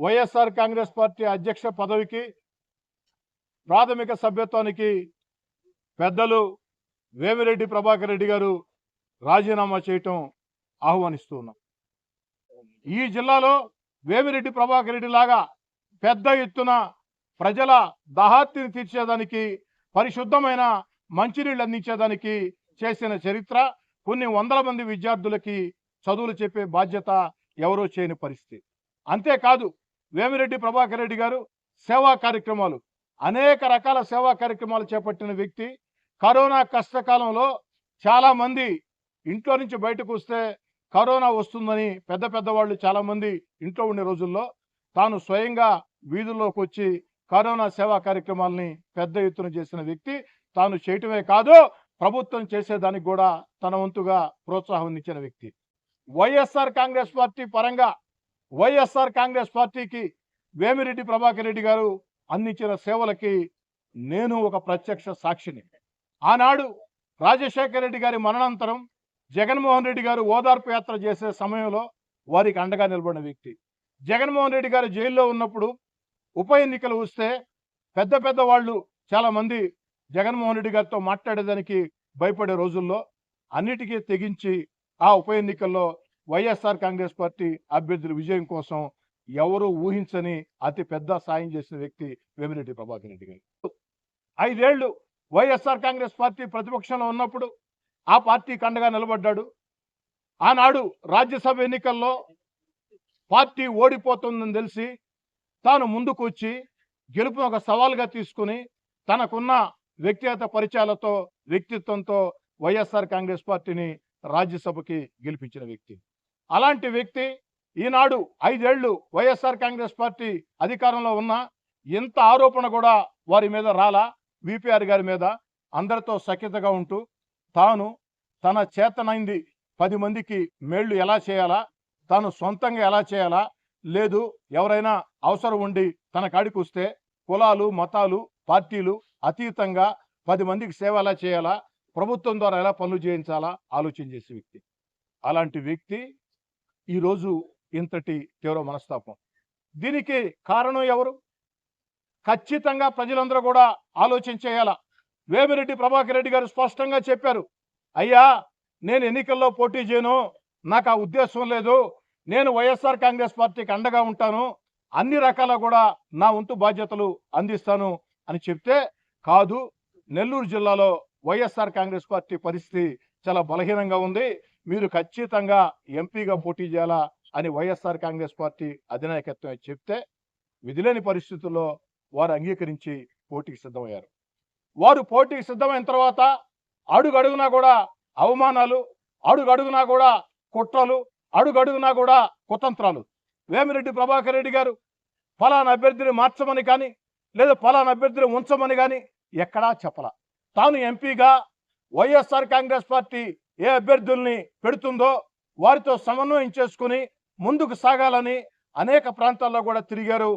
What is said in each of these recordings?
YSR Congress party అధ్యక్ష పదవికి ప్రాథమిక సభ్యత్వానికి పెద్దలు వేమిరెడ్డి ప్రభాకర్ రెడ్డి గారు రాజీనామా చేయటం ఆహ్వానిస్తున్నాం. ఈ జిల్లాలో వేమిరెడ్డి ప్రభాకర్ రెడ్డి లాగా పెద్ద ఎత్తున ప్రజల దాహార్తిని తీర్చేదానికి, పరిశుద్ధమైన మంచినీళ్ళు అందించేదానికి చేసిన చరిత్ర, కొన్ని వందల మంది విద్యార్థులకి చదువులు చెప్పే బాధ్యత ఎవరో చేయని పరిస్థితి. అంతేకాదు వేమిరెడ్డి ప్రభాకర్ రెడ్డి గారు సేవా కార్యక్రమాలు, అనేక రకాల సేవా కార్యక్రమాలు చేపట్టిన వ్యక్తి. కరోనా కష్టకాలంలో చాలామంది ఇంట్లో నుంచి బయటకు వస్తే కరోనా వస్తుందని పెద్ద పెద్దవాళ్ళు చాలామంది ఇంట్లో ఉండే రోజుల్లో తాను స్వయంగా వీధుల్లోకి వచ్చి కరోనా సేవా కార్యక్రమాలని పెద్ద ఎత్తున చేసిన వ్యక్తి. తాను చేయటమే కాదు, ప్రభుత్వం చేసేదానికి కూడా తన వంతుగా ప్రోత్సాహం ఇచ్చిన వ్యక్తి. వైఎస్ఆర్ కాంగ్రెస్ పార్టీ పరంగా వైఎస్ఆర్ కాంగ్రెస్ పార్టీకి వేమిరెడ్డి ప్రభాకర్ రెడ్డి గారు అందించిన సేవలకి నేను ఒక ప్రత్యక్ష సాక్షిని. ఆనాడు రాజశేఖర రెడ్డి గారి మరణానంతరం జగన్మోహన్ రెడ్డి గారు ఓదార్పు యాత్ర చేసే సమయంలో వారికి అండగా నిలబడిన వ్యక్తి. జగన్మోహన్ రెడ్డి గారు జైల్లో ఉన్నప్పుడు ఉప ఎన్నికలు వస్తే పెద్ద పెద్ద వాళ్ళు చాలామంది జగన్మోహన్ రెడ్డి గారితో మాట్లాడేదానికి భయపడే రోజుల్లో అన్నిటికీ తెగించి ఆ ఉప ఎన్నికల్లో వైఎస్ఆర్ కాంగ్రెస్ పార్టీ అభ్యర్థుల విజయం కోసం ఎవరు ఊహించని అతి పెద్ద సాయం చేసిన వ్యక్తి వేమిరెడ్డి ప్రభాకర్ రెడ్డి గారు. 5 ఏళ్లు వైఎస్ఆర్ కాంగ్రెస్ పార్టీ ప్రతిపక్షంలో ఉన్నప్పుడు ఆ పార్టీకి అండగా నిలబడ్డాడు. ఆనాడు రాజ్యసభ ఎన్నికల్లో పార్టీ ఓడిపోతుందని తెలిసి తాను ముందుకు వచ్చి గెలుపును ఒక సవాల్గా తీసుకుని తనకున్న వ్యక్తిగత పరిచయాలతో, వ్యక్తిత్వంతో వైఎస్ఆర్ కాంగ్రెస్ పార్టీని రాజ్యసభకి గెలిపించిన వ్యక్తి. అలాంటి వ్యక్తి ఈనాడు 5 ఏళ్లు వైఎస్ఆర్ కాంగ్రెస్ పార్టీ అధికారంలో ఉన్న ఎంత ఆరోపణ కూడా వారి మీద రాలా. విపిఆర్ గారి మీద అందరితో సఖ్యతగా ఉంటూ తాను తన చేతనైంది 10 మందికి మేళ్లు ఎలా చేయాలా, తాను సొంతంగా ఎలా చేయాలా, లేదు ఎవరైనా అవసరం ఉండి తన కాడికి వస్తే కులాలు, మతాలు, పార్టీలు అతీతంగా 10 మందికి సేవ ఎలా చేయాలా, ప్రభుత్వం ద్వారా ఎలా పనులు చేయించాలా ఆలోచన చేసే వ్యక్తి. అలాంటి వ్యక్తి ఈరోజు ఇంతటి తీవ్ర మనస్తాపం. దీనికి కారణం ఎవరు? ఖచ్చితంగా ప్రజలందరూ కూడా ఆలోచన చేయాలా. వేమిరెడ్డి ప్రభాకర్ రెడ్డి గారు స్పష్టంగా చెప్పారు, అయ్యా నేను ఎన్నికల్లో పోటీ చేయను, నాకు ఆ ఉద్దేశం లేదు, నేను వైఎస్ఆర్ కాంగ్రెస్ పార్టీకి అండగా ఉంటాను, అన్ని రకాల కూడా నా వంతు బాధ్యతలు అందిస్తాను అని చెప్తే, కాదు నెల్లూరు జిల్లాలో వైఎస్ఆర్ కాంగ్రెస్ పార్టీ పరిస్థితి చాలా బలహీనంగా ఉంది, మీరు ఖచ్చితంగా ఎంపీగా పోటీ చేయాలా అని వైఎస్ఆర్ కాంగ్రెస్ పార్టీ అధినాయకత్వం చెప్తే విధిలేని పరిస్థితుల్లో వారు అంగీకరించి పోటీకి సిద్ధమయ్యారు. వారు పోటీకి సిద్ధమైన తర్వాత అడుగడుగునా కూడా అవమానాలు, అడుగడుగునా కూడా కుట్రలు, అడుగడుగునా కూడా కుతంత్రాలు. వేమిరెడ్డి ప్రభాకర్ రెడ్డి గారు ఫలానా అభ్యర్థిని మార్చమని కానీ, లేదా ఫలానా అభ్యర్థిని ఉంచమని కానీ ఎక్కడా చెప్పలా. తాను ఎంపీగా వైఎస్ఆర్ కాంగ్రెస్ పార్టీ ఏ అభ్యర్థుల్ని పెడుతుందో వారితో సమన్వయం చేసుకుని ముందుకు సాగాలని అనేక ప్రాంతాల్లో కూడా తిరిగారు.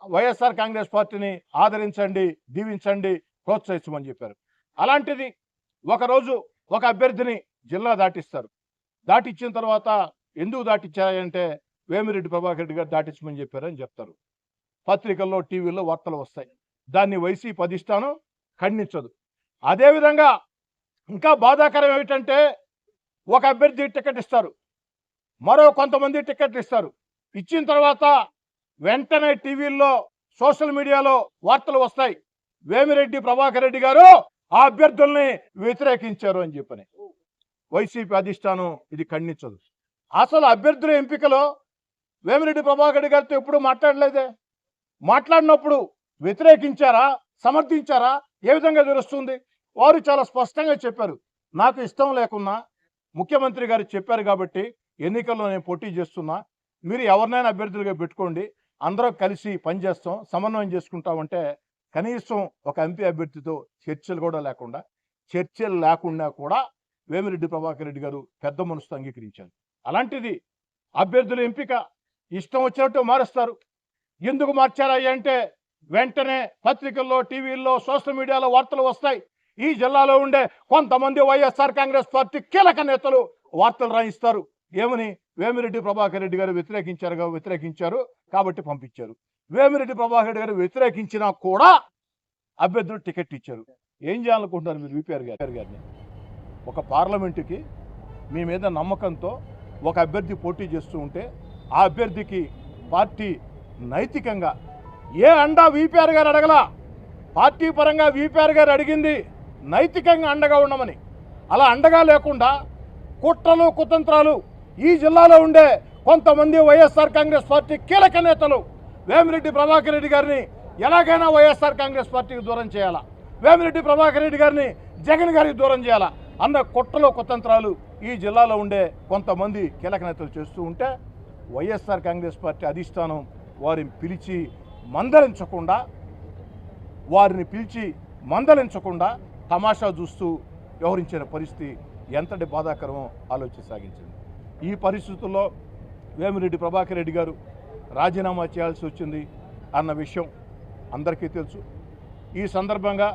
వైఎస్ఆర్ కాంగ్రెస్ పార్టీని ఆదరించండి, దీవించండి, ప్రోత్సహించమని చెప్పారు. అలాంటిది ఒకరోజు ఒక అభ్యర్థిని జిల్లా దాటిస్తారు. దాటిచ్చిన తర్వాత ఎందుకు దాటిచ్చాయంటే వేమిరెడ్డి ప్రభాకర్ రెడ్డి గారు దాటించమని చెప్పారని చెప్తారు. పత్రికల్లో, టీవీల్లో వార్తలు వస్తాయి. దాన్ని వైసీపీ అధిష్టానం ఖండించదు. అదేవిధంగా ఇంకా బాధాకరం ఏమిటంటే ఒక అభ్యర్థి టికెట్ ఇస్తారు, మరో కొంతమంది టికెట్లు ఇస్తారు. ఇచ్చిన తర్వాత వెంటనే టీవీల్లో, సోషల్ మీడియాలో వార్తలు వస్తాయి, వేమిరెడ్డి ప్రభాకర్ రెడ్డి గారు ఆ అభ్యర్థుల్ని వ్యతిరేకించారు అని చెప్పని. వైసీపీ అధిష్టానం ఇది ఖండించదు. అసలు అభ్యర్థుల ఎంపికలో వేమిరెడ్డి ప్రభాకర్ రెడ్డి గారితో ఎప్పుడు మాట్లాడలేదే. మాట్లాడినప్పుడు వ్యతిరేకించారా, సమర్థించారా, ఏ విధంగా తెలుస్తుంది? వారు చాలా స్పష్టంగా చెప్పారు, నాకు ఇష్టం లేకున్నా ముఖ్యమంత్రి గారు చెప్పారు కాబట్టి ఎన్నికల్లో నేను పోటీ చేస్తున్నా, మీరు ఎవరినైనా అభ్యర్థులుగా పెట్టుకోండి, అందరూ కలిసి పనిచేస్తాం, సమన్వయం చేసుకుంటామంటే కనీసం ఒక ఎంపీ అభ్యర్థితో చర్చలు లేకుండా కూడా వేమిరెడ్డి ప్రభాకర్ రెడ్డి గారు పెద్ద మనసుతో అంగీకరించారు. అలాంటిది అభ్యర్థుల ఎంపిక ఇష్టం వచ్చినట్టు మారుస్తారు. ఎందుకు మార్చారా అంటే వెంటనే పత్రికల్లో, టీవీల్లో, సోషల్ మీడియాలో వార్తలు వస్తాయి, ఈ జిల్లాలో ఉండే కొంతమంది వైఎస్ఆర్ కాంగ్రెస్ పార్టీ కీలక నేతలు వార్తలు రాయిస్తారు. ఏమని? వేమిరెడ్డి ప్రభాకర్ రెడ్డి గారు వ్యతిరేకించారు కాబట్టి పంపించారు. వేమిరెడ్డి ప్రభాకర్ రెడ్డి గారు వ్యతిరేకించినా కూడా అభ్యర్థులు టికెట్ ఇచ్చారు. ఏం చేయాలనుకుంటున్నారు మీరు విపిఆర్ గారిని? ఒక పార్లమెంటుకి మీ మీద నమ్మకంతో ఒక అభ్యర్థి పోటీ చేస్తూ ఉంటే ఆ అభ్యర్థికి పార్టీ నైతికంగా ఏ అండా విపిఆర్ గారు అడగలా. పార్టీ పరంగా విపిఆర్ గారు అడిగింది నైతికంగా అండగా ఉండమని. అలా అండగా లేకుండా కుట్రలు కుతంత్రాలు ఈ జిల్లాలో ఉండే కొంతమంది వైఎస్ఆర్ కాంగ్రెస్ పార్టీ కీలక నేతలు వేమిరెడ్డి ప్రభాకర్ రెడ్డి గారిని ఎలాగైనా వైఎస్ఆర్ కాంగ్రెస్ పార్టీకి దూరం చేయాలా, వేమిరెడ్డి ప్రభాకర్ రెడ్డి గారిని జగన్ గారికి దూరం చేయాలా అన్న కుట్రలు కుతంత్రాలు ఈ జిల్లాలో ఉండే కొంతమంది కీలక నేతలు చేస్తూ ఉంటే వైఎస్ఆర్ కాంగ్రెస్ పార్టీ అధిష్టానం వారిని పిలిచి మందలించకుండా తమాషా చూస్తూ వ్యవహరించిన పరిస్థితి ఎంతటి బాధాకరమో ఆలోచించసాగించింది. ఈ పరిస్థితుల్లో వేమిరెడ్డి ప్రభాకర్ రెడ్డి గారు రాజీనామా చేయాల్సి వచ్చింది అన్న విషయం అందరికీ తెలుసు. ఈ సందర్భంగా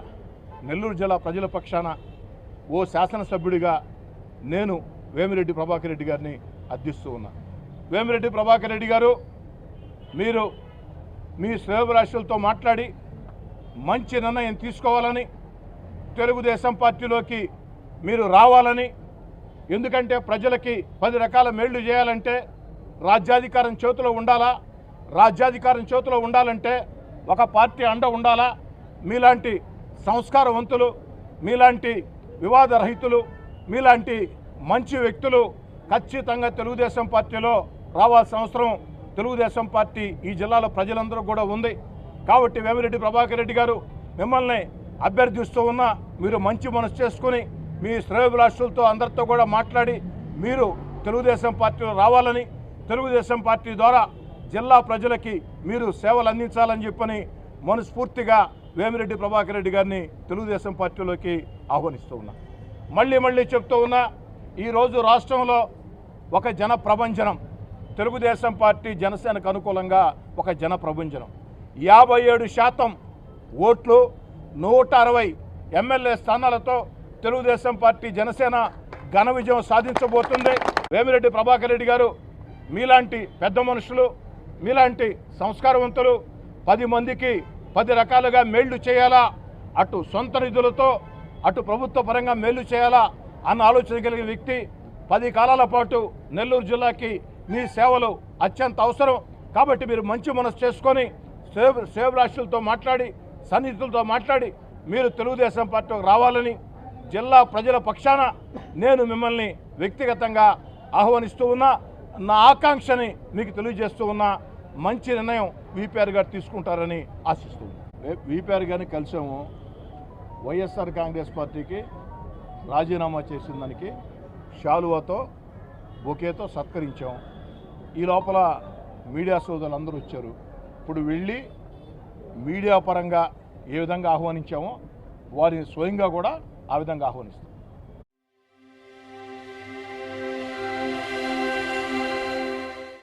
నెల్లూరు జిల్లా ప్రజల పక్షాన ఓ శాసనసభ్యుడిగా నేను వేమిరెడ్డి ప్రభాకర్ రెడ్డి గారిని అర్థిస్తూ ఉన్నా. వేమిరెడ్డి ప్రభాకర్ రెడ్డి గారు, మీరు మీ శ్రేయోభిలాషులతో మాట్లాడి మంచి నిర్ణయం తీసుకోవాలని, తెలుగుదేశం పార్టీలోకి మీరు రావాలని, ఎందుకంటే ప్రజలకి 10 రకాల మేళ్లు చేయాలంటే రాజ్యాధికారం చేతిలో ఉండాలా. రాజ్యాధికారం చేతిలో ఉండాలంటే ఒక పార్టీ అండ ఉండాలా. మీలాంటి సంస్కారవంతులు, మీలాంటి వివాదరహితులు, మీలాంటి మంచి వ్యక్తులు ఖచ్చితంగా తెలుగుదేశం పార్టీలో రావాల్సిన అవసరం తెలుగుదేశం పార్టీ ఈ జిల్లాలో ప్రజలందరూ కూడా ఉంది. కాబట్టి వేమిరెడ్డి ప్రభాకర్ రెడ్డి గారు మిమ్మల్ని అభ్యర్థిస్తూ ఉన్నా మీరు మంచి మనసు చేసుకుని మీ శ్రేయోభిలాషులతో అందరితో కూడా మాట్లాడి మీరు తెలుగుదేశం పార్టీలో రావాలని, తెలుగుదేశం పార్టీ ద్వారా జిల్లా ప్రజలకి మీరు సేవలు అందించాలని చెప్పని మనస్ఫూర్తిగా వేమిరెడ్డి ప్రభాకర్ రెడ్డి గారిని తెలుగుదేశం పార్టీలోకి ఆహ్వానిస్తూ ఉన్నా. మళ్ళీ చెప్తూ ఉన్నా, ఈరోజు రాష్ట్రంలో ఒక జన ప్రభంజనం, తెలుగుదేశం పార్టీ జనసేనకు అనుకూలంగా ఒక జన ప్రభంజనం. 57% ఓట్లు, 160 ఎమ్మెల్యే స్థానాలతో తెలుగుదేశం పార్టీ జనసేన ఘన విజయం సాధించబోతుంది. వేమిరెడ్డి ప్రభాకర్ రెడ్డి గారు మీలాంటి పెద్ద మనుషులు, మీలాంటి సంస్కారవంతులు 10 మందికి 10 రకాలుగా మేళ్లు చేయాలా, అటు సొంత నిధులతో అటు ప్రభుత్వ పరంగా మేళ్లు చేయాలా అన్న ఆలోచన కలిగిన వ్యక్తి. 10 కాలాల పాటు నెల్లూరు జిల్లాకి మీ సేవలు అత్యంత అవసరం. కాబట్టి మీరు మంచి మనసు చేసుకొని శ్రేయోభిలాషులతో మాట్లాడి, సన్నిహితులతో మాట్లాడి మీరు తెలుగుదేశం పార్టీకి రావాలని జిల్లా ప్రజల పక్షాన నేను మిమ్మల్ని వ్యక్తిగతంగా ఆహ్వానిస్తూ ఉన్నా. నా ఆకాంక్షని మీకు తెలియజేస్తూ ఉన్నా. మంచి నిర్ణయం విపిఆర్ గారు తీసుకుంటారని ఆశిస్తూ ఉన్నా. విపిఆర్ గారిని కలిసాము. వైఎస్ఆర్ కాంగ్రెస్ పార్టీకి రాజీనామా చేసిన దానికి శాలువాతో బొకేతో సత్కరించాం. ఈ లోపల మీడియా సోదరులు అందరూ వచ్చారు. ఇప్పుడు వెళ్ళి మీడియా పరంగా ఏ విధంగా ఆహ్వానించామో వారిని స్వయంగా కూడా ఆ విధంగా ఆహ్వానిస్తాం.